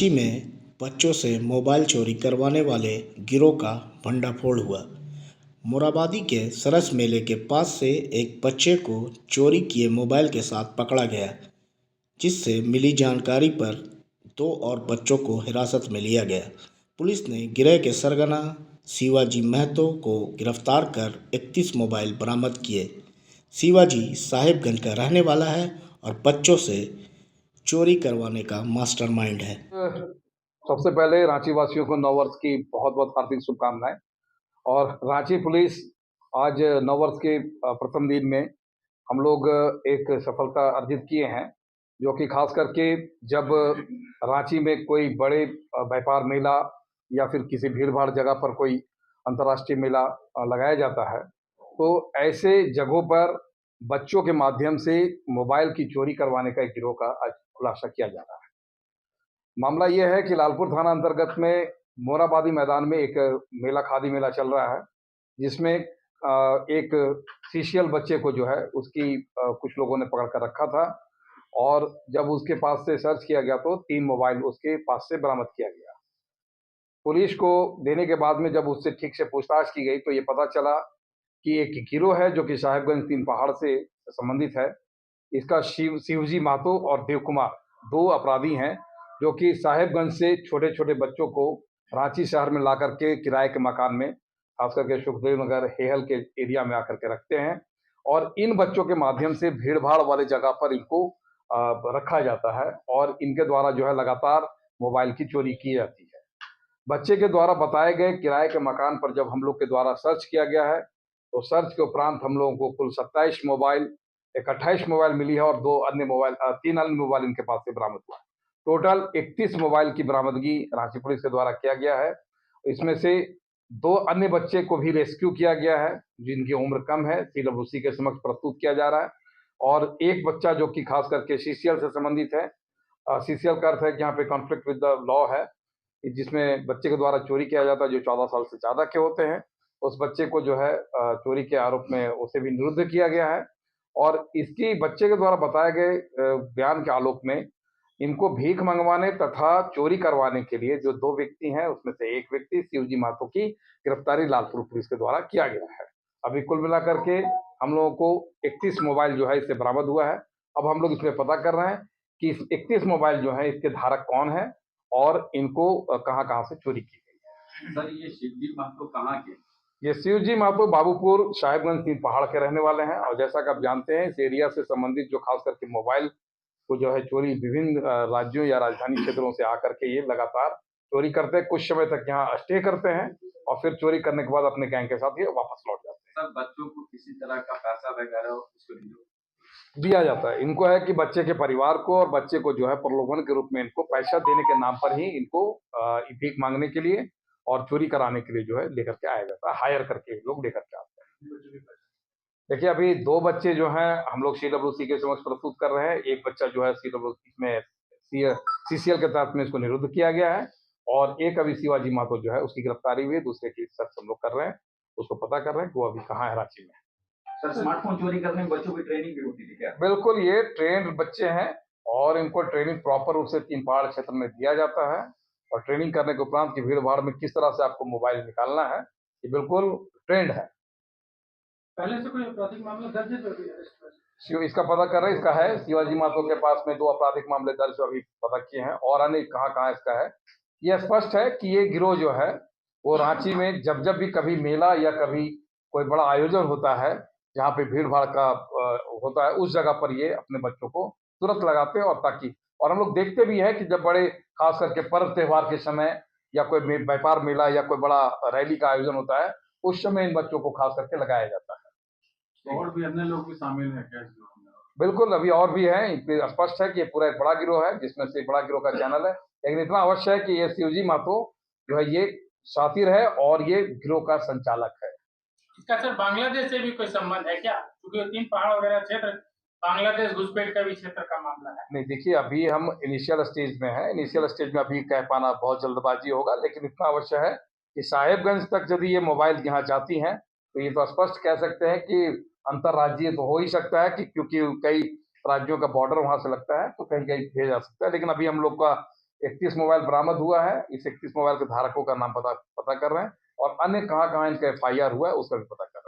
रांची में बच्चों से मोबाइल चोरी करवाने वाले गिरोह का भंडाफोड़ हुआ। मोराबादी के सरस मेले के पास से एक बच्चे को चोरी किए मोबाइल के साथ पकड़ा गया, जिससे मिली जानकारी पर दो और बच्चों को हिरासत में लिया गया। पुलिस ने गिरोह के सरगना शिवाजी महतो को गिरफ्तार कर 31 मोबाइल बरामद किए। शिवाजी साहिबगंज का रहने वाला है और बच्चों से चोरी करवाने का मास्टरमाइंड है। सबसे पहले रांची वासियों को नववर्ष की बहुत बहुत हार्दिक शुभकामनाएं। और रांची पुलिस आज नववर्ष के प्रथम दिन में हम लोग एक सफलता अर्जित किए हैं, जो कि खास करके जब रांची में कोई बड़े व्यापार मेला या फिर किसी भीड़ भाड़ जगह पर कोई अंतर्राष्ट्रीय मेला लगाया जाता है, तो ऐसे जगहों पर बच्चों के माध्यम से मोबाइल की चोरी करवाने का एक गिरोह का आज खुलासा किया जा रहा है। मामला यह है कि लालपुर थाना अंतर्गत में मोराबादी मैदान में एक मेला खादी मेला चल रहा है, जिसमें एक सीशियल बच्चे को जो है उसकी कुछ लोगों ने पकड़ कर रखा था, और जब उसके पास से सर्च किया गया तो 3 मोबाइल उसके पास से बरामद किया गया। पुलिस को देने के बाद में जब उससे ठीक से पूछताछ की गई तो ये पता चला कि एक गिरोह है जो कि साहिबगंज 3 पहाड़ से संबंधित है। इसका शिवजी महतो और देव कुमार 2 अपराधी हैं, जो कि साहिबगंज से छोटे छोटे बच्चों को रांची शहर में ला करके किराए के मकान में, खास करके सुखदेव नगर हेहल के एरिया में आकर के रखते हैं, और इन बच्चों के माध्यम से भीड़ भाड़ वाले जगह पर इनको रखा जाता है और इनके द्वारा जो है लगातार मोबाइल की चोरी की जाती है। बच्चे के द्वारा बताए गए किराए के मकान पर जब हम लोग के द्वारा सर्च किया गया है, तो सर्च के उपरांत हम लोगों को कुल 27 मोबाइल, एक 28 मोबाइल मिली है और 3 अन्य मोबाइल इनके पास से बरामद हुआ है। टोटल 31 मोबाइल की बरामदगी रांची पुलिस के द्वारा किया गया है। इसमें से 2 अन्य बच्चे को भी रेस्क्यू किया गया है, जिनकी उम्र कम है, सीडब्ल्यूसी के समक्ष प्रस्तुत किया जा रहा है। और एक बच्चा जो कि खास करके सीसीएल से संबंधित है, सीसीएल का अर्थ है कि यहाँ पे कॉन्फ्लिक्ट विद द लॉ है, जिसमें बच्चे के द्वारा चोरी किया जाता है जो 14 साल से ज़्यादा के होते हैं। उस बच्चे को जो है चोरी के आरोप में उसे भी निरुद्ध किया गया है। और इसकी बच्चे के द्वारा बताए गए बयान के आलोक में इनको भीख मंगवाने तथा चोरी करवाने के लिए जो 2 व्यक्ति हैं, उसमें से एक व्यक्ति शिवजी महतो की गिरफ्तारी लालपुर पुलिस के द्वारा किया गया है। अभी कुल मिलाकर के हम लोगों को 31 मोबाइल जो है इससे बरामद हुआ है। अब हम लोग इसमें पता कर रहे हैं कि इस 31 मोबाइल जो है इसके धारक कौन है और इनको कहाँ कहाँ से चोरी की गई है। सर, ये शिवजी महतो कहाँ के? ये शिवजी महतो बाबूपुर साहिबगंज 3 पहाड़ के रहने वाले हैं, और जैसा कि आप जानते हैं इस एरिया से संबंधित जो खास करके मोबाइल को जो है चोरी विभिन्न राज्यों या राजधानी क्षेत्रों से आकर के ये लगातार चोरी करते हैं, कुछ समय तक यहाँ स्टे करते हैं और फिर चोरी करने के बाद अपने गैंग के साथ ये वापस लौट जाते हैं। सर, बच्चों को किसी तरह का पैसा वगैरह उसको दिया जाता है। इनको है कि बच्चे के परिवार को और बच्चे को जो है प्रलोभन के रूप में इनको पैसा देने के नाम पर ही इनको भीख मांगने के लिए और चोरी कराने के लिए जो है लेकर के आया जाता है, हायर करके लोग लेकर के आते हैं। देखिए, अभी 2 बच्चे जो हैं हम लोग सीडब्ल्यूसी के समक्ष प्रस्तुत कर रहे हैं। एक बच्चा जो है सीडब्ल्यूसी में सीसीएल के तहत में इसको निरुद्ध किया गया है, और एक अभी शिवाजी महतो जो है उसकी गिरफ्तारी हुई है। दूसरे की सर्च हम लोग कर रहे हैं, उसको पता कर रहे हैं कि वो अभी कहाँ है रांची में। सर, स्मार्टफोन चोरी करने में बच्चों की ट्रेनिंग भी होती थी क्या? बिल्कुल, ये ट्रेंड बच्चे हैं और इनको ट्रेनिंग प्रॉपर रूप से 3 पहाड़ क्षेत्र में दिया जाता है, और ट्रेनिंग करने के उपरांत की भीड़ भाड़ में किस तरह से आपको मोबाइल निकालना है, ये बिल्कुल ट्रेंड है। पहले से कोई आपराधिक मामला दर्ज है? इसका पता कर रहे हैं, इसका है शिवाजी महतो के पास में 2 आपराधिक मामले दर्ज अभी पता किए हैं, और अन्य कहाँ कहाँ इसका है। यह स्पष्ट है कि ये गिरोह जो है वो रांची में जब जब भी कभी मेला या कभी कोई बड़ा आयोजन होता है जहाँ पे भीड़ भाड़ का होता है, उस जगह पर ये अपने बच्चों को तुरंत लगाते हैं, और हम लोग देखते भी हैं कि जब बड़े खास करके पर्व त्योहार के समय या कोई व्यापार मेला या कोई बड़ा रैली का आयोजन होता है, उस समय इन बच्चों को खास करके लगाया जाता है। और भी अन्य लोग भी शामिल हैं क्या? बिल्कुल, अभी और भी हैं। स्पष्ट है कि ये पूरा एक बड़ा गिरोह है, जिसमें से बड़ा गिरोह का चैनल है, लेकिन इतना अवश्य है कि ये शिवजी महतो जो है ये शातिर है और ये गिरोह का संचालक है। इसका सर बांग्लादेश से भी कोई संबंध है क्या? क्योंकि 3 पहाड़ वगैरह क्षेत्र बांग्लादेश घुसपैठ का भी क्षेत्र का मामला है। नहीं, देखिए, अभी हम इनिशियल स्टेज में है। इनिशियल स्टेज में अभी कह पाना बहुत जल्दबाजी होगा, लेकिन इतना अवश्य है कि साहिबगंज तक यदि ये मोबाइल यहाँ जाती हैं तो ये तो स्पष्ट कह सकते हैं कि अंतर्राज्यीय तो हो ही सकता है, कि क्योंकि कई राज्यों का बॉर्डर वहां से लगता है, तो कहीं कहीं भेजा जा सकता है। लेकिन अभी हम लोग का 31 मोबाइल बरामद हुआ है। इस 31 मोबाइल के धारकों का नाम पता कर रहे हैं और अन्य कहाँ-कहाँ इनका एफआईआर हुआ है उसका भी पता कर रहे हैं।